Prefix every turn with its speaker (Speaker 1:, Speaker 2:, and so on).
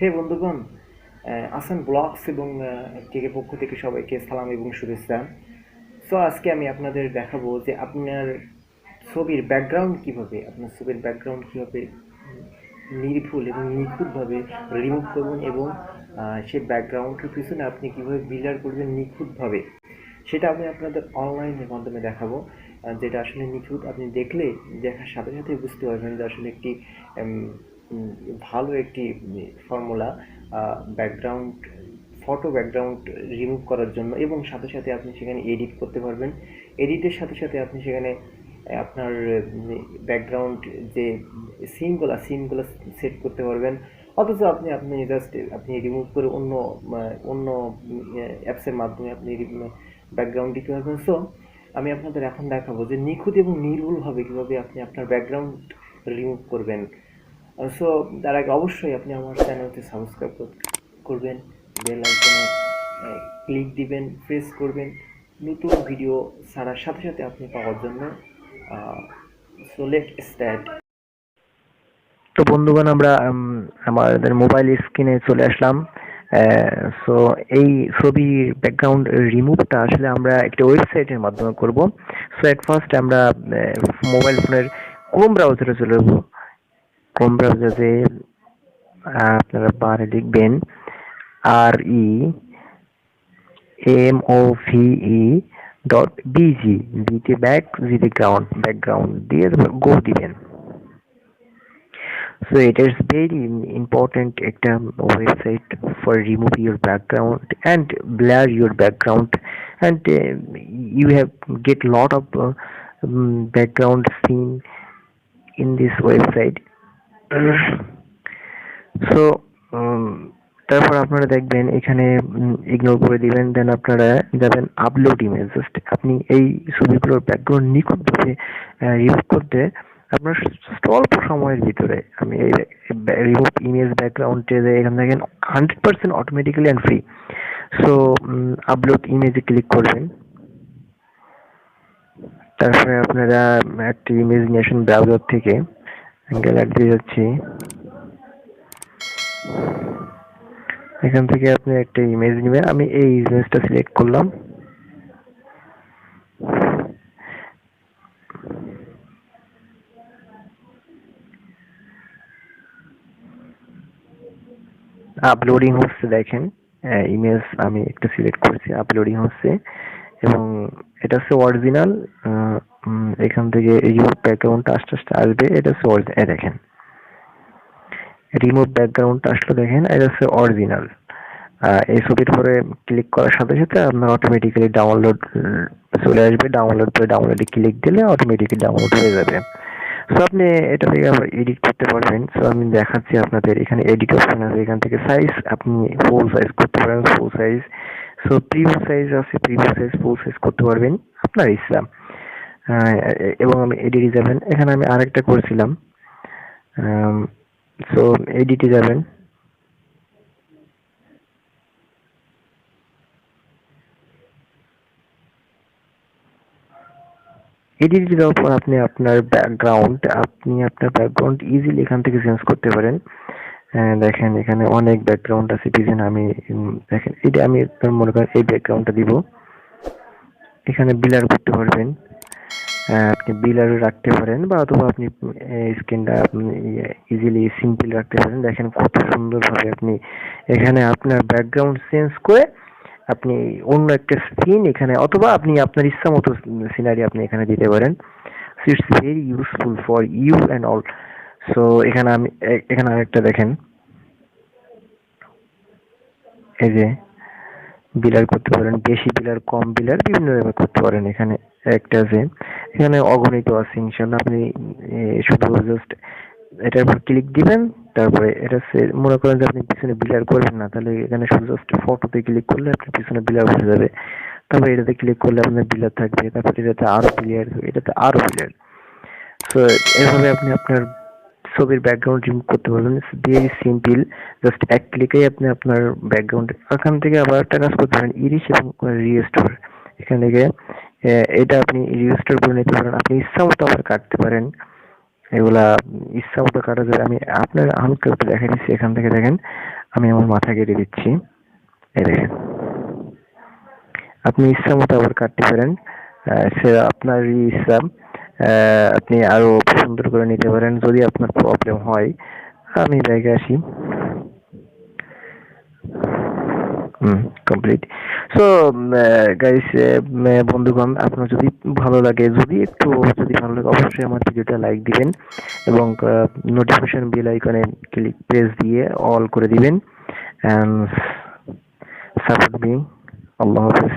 Speaker 1: হে বন্ধুগণ, আসান ব্লগস এবং টেকের পক্ষ থেকে সবাইকে সালাম এবং শুভেচ্ছা। সো আজকে আমি আপনাদের দেখাবো যে আপনার ছবির ব্যাকগ্রাউন্ড কীভাবে নির্ভুল এবং নিখুঁতভাবে রিমুভ করবেন এবং সেই ব্যাকগ্রাউন্ডের পিছনে আপনি কীভাবে বিলার করবেন নিখুঁতভাবে, সেটা আমি আপনাদের অনলাইনের মাধ্যমে দেখাবো। যেটা আসলে নিখুঁত, আপনি দেখার সাথে সাথে বুঝতে পারবেন যে আসলে একটি উম, উম, ভালো একটি ফর্মুলা ব্যাকগ্রাউন্ড ব্যাকগ্রাউন্ড রিমুভ করার জন্য, এবং সাথে সাথে আপনি সেখানে এডিট করতে পারবেন। এডিটের সাথে সাথে আপনি সেখানে আপনার ব্যাকগ্রাউন্ড যে সিনগুলো সেট করতে পারবেন। অথচ আপনি রিমুভ করে অন্য অ্যাপসের মাধ্যমে আপনি ব্যাকগ্রাউন্ড দিতে পারবেন। সো আমি আপনাদের এখন দেখাবো যে নিখুঁত এবং নির্ভুলভাবে কীভাবে আপনি আপনার ব্যাকগ্রাউন্ড রিমুভ করবেন। সো তার আগে অবশ্যই আপনি আমার চ্যানেলটি সাবস্ক্রাইব করবেন, বেল আইকনে ক্লিক দিবেন, প্রেস করবেন নতুন ভিডিও ছাড়ার সাথে সাথে আপনি পাওয়ার জন্য। So let start.
Speaker 2: তো বন্ধুগণ, আমরা আমাদের মোবাইল স্ক্রিনে চলে আসলাম। সো এই ছবির ব্যাকগ্রাউন্ড রিমুভটা আসলে আমরা একটা ওয়েবসাইটের মাধ্যমে করব। সো এট ফার্স্ট আমরা মোবাইল ফোনের ক্রোম ব্রাউজারে চলে যাব। ক্রোম ব্রাউজারে আপনারা বারে লিখবেন REMOVE.bg, বিতে ব্যাক, জিতে ব্যাকগ্রাউন্ড দিয়ে গো দিবেন। So it is very important একটা website for remove your background and blur your background, and you have get lot of background scene in this website. So তারপর আপনারা দেখবেন এখানে ইগনোর করে দিবেন, দেন আপনারা যাবেন আপলোড ইমেজ। জাস্ট আপনি এই ছবিগুলোর ব্যাকগ্রাউন্ড নিখুঁতভাবে রিমুভ করতে আপনার অল্প সময়ের ভিতরে, আমি এই রিমুভ ইমেজ ব্যাকগ্রাউন্ডে এখানে দেখেন 100% automatically and free. So upload ইমেজে ক্লিক করবেন। তারপরে আপনারা একটা ইমেজিনেশন ব্রাউজার থেকে গ্যালারি দিয়ে যাচ্ছি, এখান থেকে আপনি একটা ইমেজ নেবেন। আমি এই ইমেজটা সিলেক্ট করলাম। আপলোডিং হচ্ছে, দেখেন ইমেজ আমি একটা সিলেক্ট করেছি, আপলোডিং হচ্ছে এবং এটা হচ্ছে অরিজিনাল। এখান থেকে রিমুভ ব্যাকগ্রাউন্ডটা আস্তে আস্তে আসবে। এটা হচ্ছে অরিজিনাল, দেখেন রিমুভ ব্যাকগ্রাউন্ডটা আসলে দেখেন এটা হচ্ছে অরিজিনাল। এই ছবির পরে ক্লিক করার সাথে সাথে আপনার অটোমেটিক্যালি ডাউনলোড চলে আসবে। ডাউনলোডে ক্লিক দিলে অটোমেটিক্যালি ডাউনলোড হয়ে যাবে। সো আপনি এটা থেকে আবার এডিট করতে পারবেন। সো আমি দেখাচ্ছি আপনাদের, এখানে এডিট অপশন আছে, এখান থেকে সাইজ আপনি ফুল সাইজ করতে পারেন, ফুল সাইজ। সো প্রিভিউ সাইজ আছে, প্রিভিউ সাইজ ফুল সাইজ করতে পারবেন আপনার ইচ্ছা। এবং আমি এডিটে যাবেন, এখানে আমি আরেকটা করেছিলাম। সো এডিটে যাবেন, এডিটে যাওয়ার পর আপনি আপনার ব্যাকগ্রাউন্ড ইজিলি এখান থেকে চেঞ্জ করতে পারেন। দেখেন এখানে অনেক ব্যাকগ্রাউন্ড আছে, পিছনে আমি দেখেন এটা আমি মনে করেন এই ব্যাকগ্রাউন্ডটা দিব, এখানে বিলার করতে পারবেন। আপনি বিলারও রাখতে পারেন, বা অথবা আপনি স্ক্রিনটা ইজিলি সিম্পল রাখতে পারেন। দেখেন কত সুন্দরভাবে আপনি এখানে আপনার ব্যাকগ্রাউন্ড চেঞ্জ করে আপনি অন্য একটা সিন এখানে, অথবা আপনি আপনার ইচ্ছা মতো সিনারি আপনি এখানে দিতে পারেন। So it's very useful for you and all. So এখানে আরেকটা দেখেন, এই যে বিলার করতে পারেন, বেশি বিলার, কম বিলার, বিভিন্ন ভাবে করতে পারেন। এখানে একটা আছে, এখানে অগণিত আছে। ইনশাল্লাহ আপনি শুধু জাস্ট এটার উপর ক্লিক দিবেন। তারপরে এটা মনে করেন যে আপনি পিছনে বিলার করবেন না, তাহলে এখানে শুধু জাস্ট ফটোতে ক্লিক করলে আপনার পিছনে বিলার হয়ে যাবে। তারপরে এটাতে ক্লিক করলে আপনার বিলার থাকবে, তারপরে এটাতে আরো বিলার, এটাতে আরো বিলার। সো এভাবে আপনি আপনার ছবির ব্যাকগ্রাউন্ড রিমুভ করতে পারবেন। ইটস ভেরি সিম্পল, জাস্ট এক ক্লিকেই আপনি আপনার ব্যাকগ্রাউন্ড। এখান থেকে আবার একটা কাজ করতে পারেন, ইরিশ এবং রিস্টোর। এখান থেকে এটা আপনি রিস্টোর করে নিতে পারেন, আপনি ইচ্ছা মতো আবার কাটতে পারেন। এগুলা ইচ্ছা মতো কাটা যায়। আমি আপনার হালকা একটু দেখা দিচ্ছি, এখান থেকে দেখেন আমি আমার মাথা কেটে দিচ্ছি। এই দেখেন, আপনি ইচ্ছা মতো আবার কাটতে পারেন, সে আপনারই ইচ্ছা। আপনি আরো সুন্দর করে নিতে পারেন যদি আপনার প্রবলেম হয়। আমি ব্যাগে আসি। কমপ্লিট। সো গাইস, বন্ধুগণ, আপনার যদি ভালো লাগে, যদি ভালো লাগে, অবশ্যই আমার ভিডিওটা লাইক দিবেন এবং নোটিফিকেশন বেল আইকনে প্রেস দিয়ে অল করে দিবেন, এন্ড সাপোর্ট মি। আল্লাহ হাফেজ।